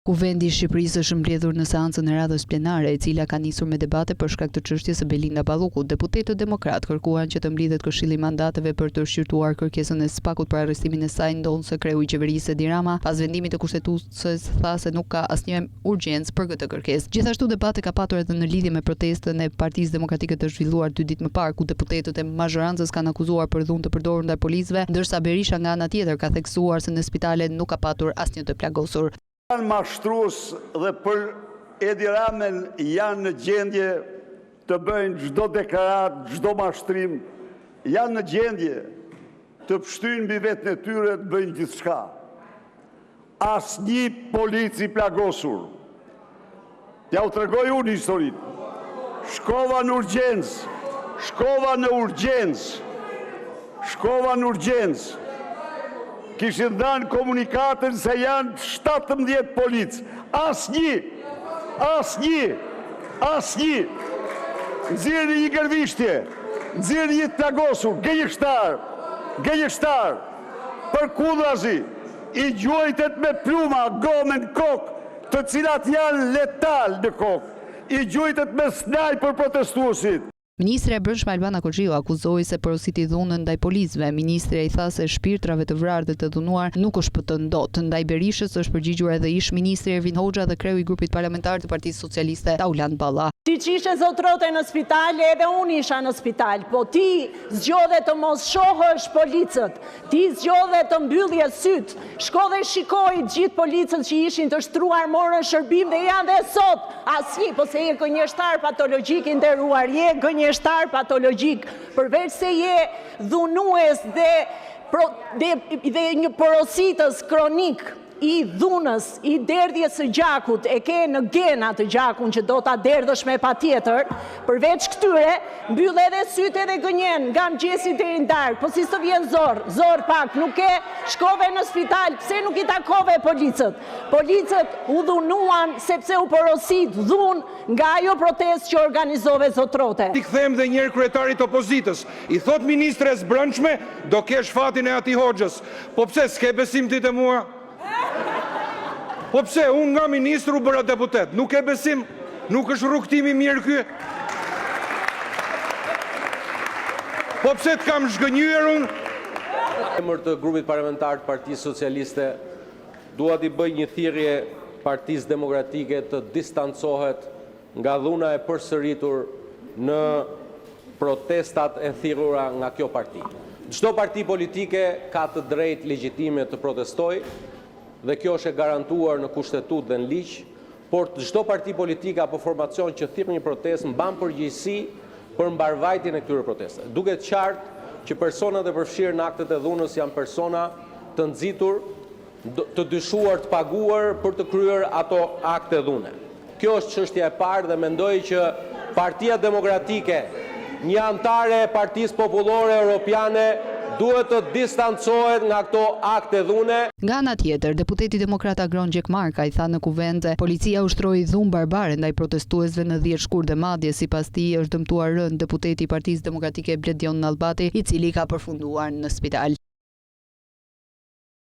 Kuvendi i Shqipërisë është mbledhur në seancën e radhës plenare, e cila ka nisur me debate për shkak të çështjes së Belinda Ballukut. Deputetët demokrat kërkuan që të mblidhet Këshilli i Mandateve për të shqyrtuar kërkesën e SPAK-ut për arrestimin e saj, ndonse kreu i qeverisë Edi Rama, pas vendimit të kushtetuesës, tha se nuk ka asnjë urgjencë për këtë kërkesë. Gjithashtu debate ka patur edhe në lidhje me protestën e Partisë Demokratike të zhvilluar 2 ditë më parë, ku deputetët e mazhorancës kanë akuzuar për dhunë të përdorur ndaj policëve, ndërsa Berisha nga ana tjetër ka theksuar se në spitale nuk ka patur asnjë të plagosur. Janë mashtrues dhe për Edi Ramën janë në gjendje të bëjnë çdo deklarat, çdo mashtrim, janë në gjendje të pshtyjnë mbi veten e tyre të bëjnë gjithçka. Asnjë polici plagosur. Ja u tregoj unë historinë. Shkova në urgjencë. Kishin dhënë komunikatën se janë 17 policë. Asnjë. Nxjerrni një gërvishtje, nxjerrni një plagosur, gënjeshtar, për kudrazi, i gjuajtet me pluma, gomen, kokë, të cilat janë letal në kokë, i gjuajtet me snaj për protestuesit. Ministre e Brendshme Albana Koxhiu akuzoi se porositi dhunën ndaj policëve. Ministre i tha se shpirtrave të vrarë dhe të dhunuar nuk është shpëton dot. Ndaj Berishës është përgjigjur edhe ish ministri Ervin Hoxha dhe kreu i grupit parlamentar të Partisë Socialiste Tauland Balla. Ti që ishe zotrote në spital, edhe unë isha në spital, po ti zgjodhe të mos shohësh policët, ti zgjodhe të mbyllje syt, shko dhe shikoj gjithë policët që ishin të shtruar, morën shërbim dhe janë dhe sot, asnjë, po se je gënjeshtar patologjik i nderuar, je gënjeshtar patologjik, përveç se je dhunues dhe një porositës kronik, i dhunës, i derdhjes së gjakut, e ke në gena të gjakun që do ta derdhësh me patjetër, përveç këtyre, mbyll edhe sytë edhe gënjen, nga mëngjesi deri në darkë, po si të vjen zor pak, nuk e shkove në spital, pse nuk i takove policët? Policët u dhunuan sepse u porosit dhunë nga ajo protestë që organizove zotrote. I kthem dhe njëherë kryetarit opozitës, i thot ministres Brendshme, do kesh fatin e atij Hoxhës. Po pse s'ke besim ti te mua? Po pse, unë nga ministru bëra deputet, nuk e besim, nuk është rrugtimi mirë ky? Po pse të kam zhgënjyer unë? Emër të grupit parlamentar të Partisë Socialiste, dua t'i bëj një thirrje Partisë Demokratike të distancohet nga dhuna e përsëritur në protestat e thirrura nga kjo parti. Çdo parti politike ka të drejtë legjitime të protestojë, dhe kjo është e garantuar në kushtetutë dhe në ligj, por çdo parti politik apo formacion që thirr një protestë mban përgjegjësi për mbarvajtjen e këtyre protestave. Duket qartë që personat e përfshirë në aktet e dhunës janë persona të nxitur, të dyshuar, të paguar për të kryer ato akte dhune. Kjo është çështja e parë dhe mendoj që Partia Demokratike, një antare e Partisë Popullore Europiane, duhet të distancohet nga këto akte dhune. Nga ana tjetër, deputeti demokrat Agron Gjekmarka i tha në kuvent se policia ushtroi dhunë barbare ndaj protestuesve në 10 shkurt dhe madje sipas tij është dëmtuar rënd deputeti i Partisë Demokratike Bledion Nallbati, i cili ka përfunduar në spital.